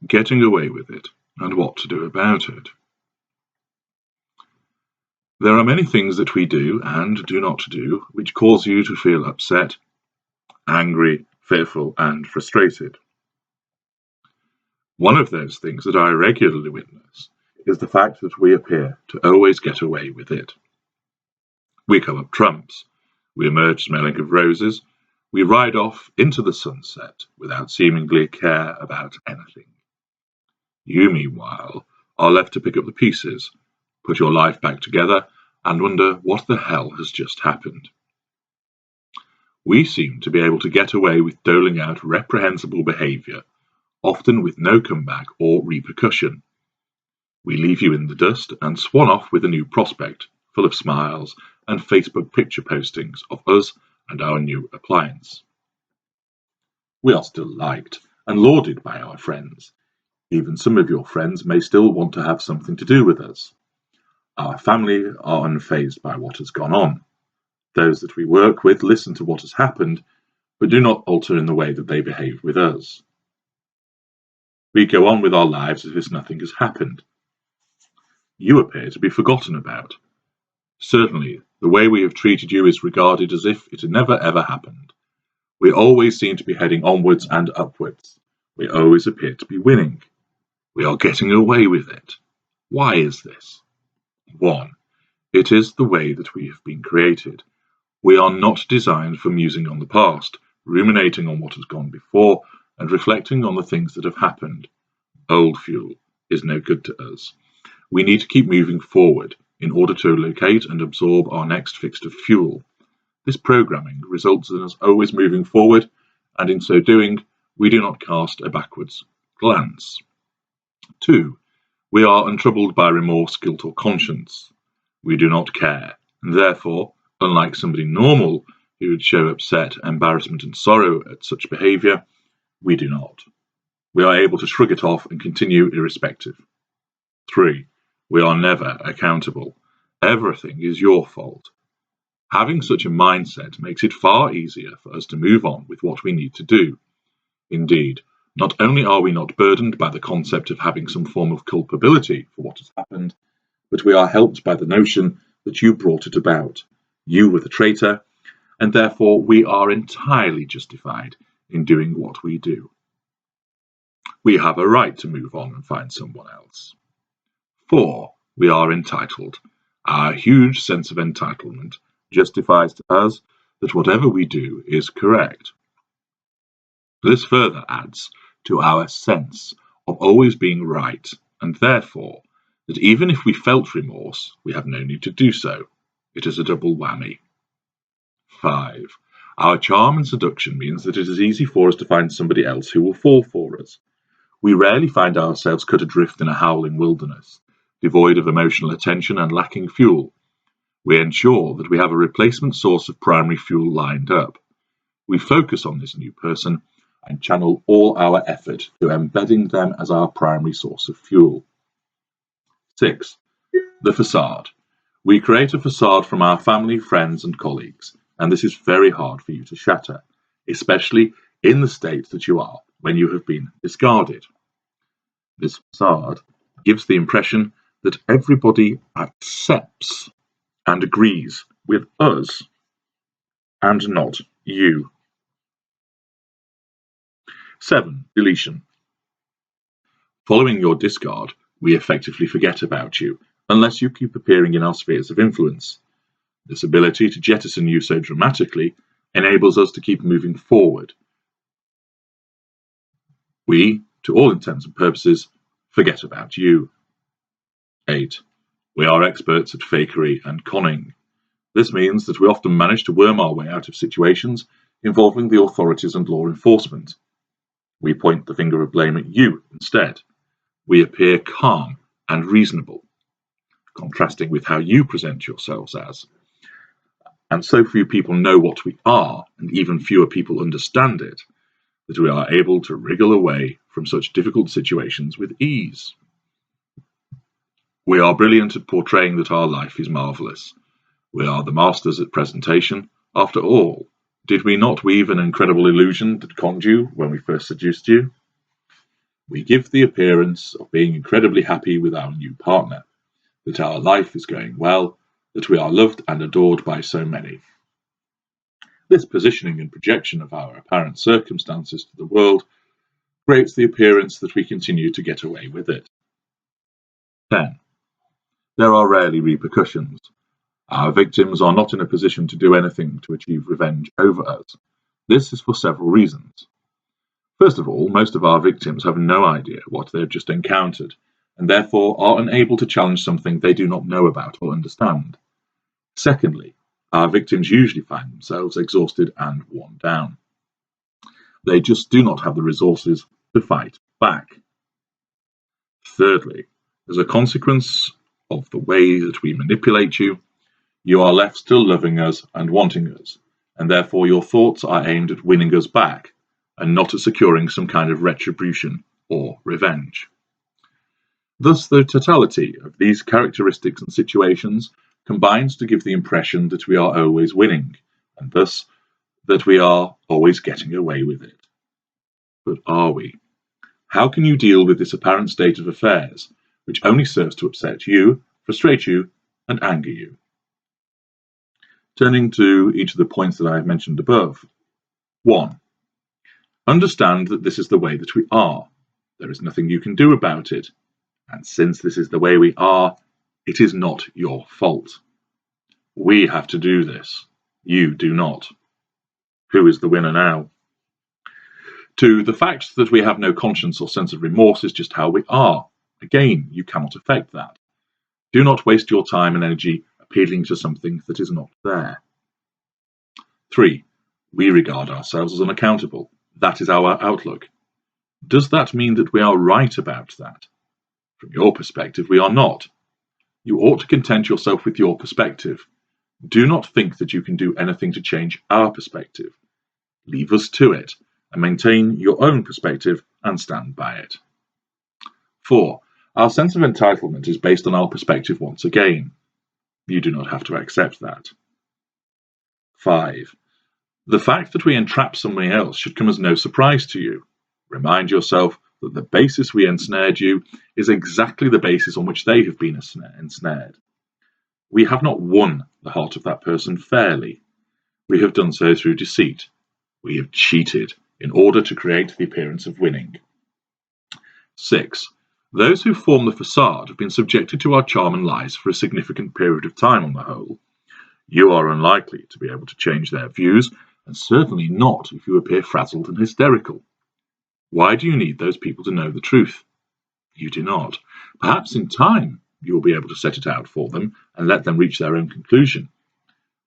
getting away with it, and what to do about it. There are many things that we do and do not do which cause you to feel upset, angry, fearful, and frustrated. One of those things that I regularly witness is the fact that we appear to always get away with it. We come up trumps, we emerge smelling of roses, we ride off into the sunset without seemingly care about anything. You, meanwhile, are left to pick up the pieces, put your life back together, and wonder what the hell has just happened. We seem to be able to get away with doling out reprehensible behaviour, often with no comeback or repercussion. We leave you in the dust and swan off with a new prospect, full of smiles and Facebook picture postings of us and our new appliance. We are still liked and lauded by our friends. Even some of your friends may still want to have something to do with us. Our family are unfazed by what has gone on. Those that we work with listen to what has happened, but do not alter in the way that they behave with us. We go on with our lives as if nothing has happened. You appear to be forgotten about. Certainly, the way we have treated you is regarded as if it had never ever happened. We always seem to be heading onwards and upwards. We always appear to be winning. We are getting away with it. Why is this? 1. It is the way that we have been created. We are not designed for musing on the past, ruminating on what has gone before, and reflecting on the things that have happened. Old fuel is no good to us. We need to keep moving forward in order to locate and absorb our next fix of fuel. This programming results in us always moving forward, and in so doing, we do not cast a backwards glance. 2. We are untroubled by remorse, guilt, or conscience. We do not care, and therefore, unlike somebody normal who would show upset, embarrassment, and sorrow at such behaviour, we do not. We are able to shrug it off and continue irrespective. 3. We are never accountable. Everything is your fault. Having such a mindset makes it far easier for us to move on with what we need to do. Indeed, not only are we not burdened by the concept of having some form of culpability for what has happened, but we are helped by the notion that you brought it about. You were the traitor, and therefore we are entirely justified in doing what we do. We have a right to move on and find someone else. 4. We are entitled. Our huge sense of entitlement justifies to us that whatever we do is correct. This further adds to our sense of always being right, and therefore that even if we felt remorse, we have no need to do so. It is a double whammy. 5. Our charm and seduction means that it is easy for us to find somebody else who will fall for us. We rarely find ourselves cut adrift in a howling wilderness, devoid of emotional attention and lacking fuel. We ensure that we have a replacement source of primary fuel lined up. We focus on this new person and channel all our effort to embedding them as our primary source of fuel. 6. The facade. We create a facade from our family, friends, and colleagues, and this is very hard for you to shatter, especially in the state that you are when you have been discarded. This facade gives the impression that everybody accepts and agrees with us and not you. 7. Deletion. Following your discard, we effectively forget about you, unless you keep appearing in our spheres of influence. This ability to jettison you so dramatically enables us to keep moving forward. We, to all intents and purposes, forget about you. 8. We are experts at fakery and conning. This means that we often manage to worm our way out of situations involving the authorities and law enforcement. We point the finger of blame at you instead. We appear calm and reasonable, contrasting with how you present yourselves as. And so few people know what we are, and even fewer people understand it, that we are able to wriggle away from such difficult situations with ease. We are brilliant at portraying that our life is marvellous. We are the masters at presentation. After all, did we not weave an incredible illusion that conned you when we first seduced you? We give the appearance of being incredibly happy with our new partner, that our life is going well, that we are loved and adored by so many. This positioning and projection of our apparent circumstances to the world creates the appearance that we continue to get away with it. 10. There are rarely repercussions. Our victims are not in a position to do anything to achieve revenge over us. This is for several reasons. First of all, most of our victims have no idea what they have just encountered, and therefore are unable to challenge something they do not know about or understand. Secondly, our victims usually find themselves exhausted and worn down. They just do not have the resources to fight back. Thirdly, as a consequence of the way that we manipulate you, you are left still loving us and wanting us, and therefore your thoughts are aimed at winning us back and not at securing some kind of retribution or revenge. Thus, the totality of these characteristics and situations combines to give the impression that we are always winning, and thus that we are always getting away with it. But are we? How can you deal with this apparent state of affairs, which only serves to upset you, frustrate you, and anger you? Turning to each of the points that I have mentioned above. 1. Understand that this is the way that we are. There is nothing you can do about it. And since this is the way we are, it is not your fault. We have to do this. You do not. Who is the winner now? 2. The fact that we have no conscience or sense of remorse is just how we are. Again, you cannot affect that. Do not waste your time and energy appealing to something that is not there. 3. We regard ourselves as unaccountable. That is our outlook. Does that mean that we are right about that? From your perspective, we are not. You ought to content yourself with your perspective. Do not think that you can do anything to change our perspective. Leave us to it, and maintain your own perspective and stand by it. 4. Our sense of entitlement is based on our perspective once again. You do not have to accept that. 5. The fact that we entrap somebody else should come as no surprise to you. Remind yourself that the basis we ensnared you is exactly the basis on which they have been ensnared. We have not won the heart of that person fairly. We have done so through deceit. We have cheated in order to create the appearance of winning. 6. Those who form the facade have been subjected to our charm and lies for a significant period of time on the whole. You are unlikely to be able to change their views, and certainly not if you appear frazzled and hysterical. Why do you need those people to know the truth? You do not. Perhaps in time you will be able to set it out for them and let them reach their own conclusion.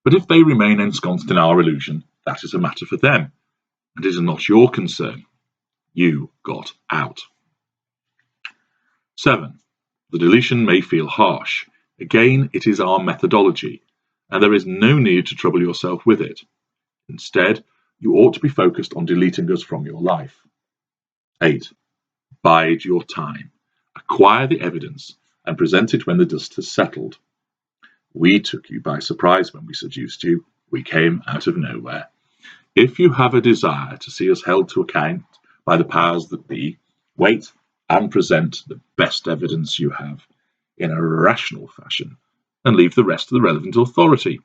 But if they remain ensconced in our illusion, that is a matter for them, and it is not your concern. You got out. 7. The deletion may feel harsh. Again, it is our methodology, and there is no need to trouble yourself with it. Instead, you ought to be focused on deleting us from your life. 8. Bide your time. Acquire the evidence and present it when the dust has settled. We took you by surprise when we seduced you. We came out of nowhere. If you have a desire to see us held to account by the powers that be, wait and present the best evidence you have in a rational fashion and leave the rest to the relevant authority.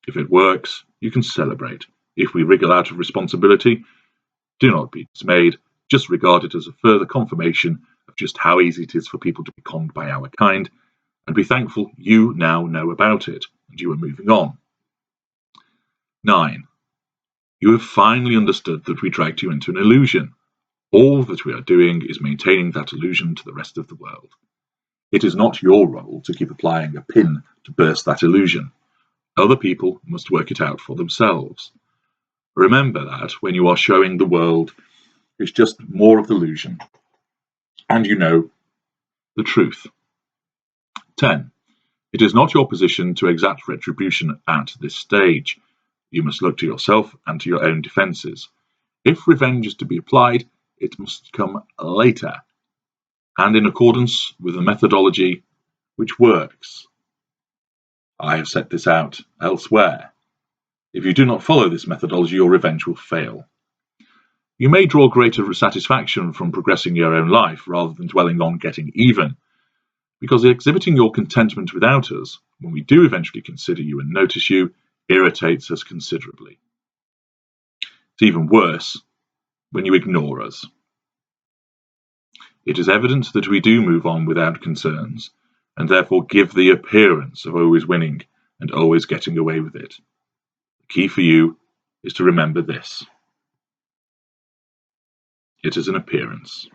If it works, you can celebrate. If we wriggle out of responsibility, do not be dismayed. Just regard it as a further confirmation of just how easy it is for people to be conned by our kind, and be thankful you now know about it and you are moving on. 9. You have finally understood that we dragged you into an illusion. All that we are doing is maintaining that illusion to the rest of the world. It is not your role to keep applying a pin to burst that illusion. Other people must work it out for themselves. Remember that when you are showing the world, it's just more of the illusion, and you know the truth. 10. It is not your position to exact retribution at this stage. You must look to yourself and to your own defences. If revenge is to be applied, it must come later, and in accordance with a methodology which works. I have set this out elsewhere. If you do not follow this methodology, your revenge will fail. You may draw greater satisfaction from progressing your own life rather than dwelling on getting even, because exhibiting your contentment without us, when we do eventually consider you and notice you, irritates us considerably. It's even worse when you ignore us. It is evident that we do move on without concerns, and therefore give the appearance of always winning and always getting away with it. The key for you is to remember this: it is an appearance.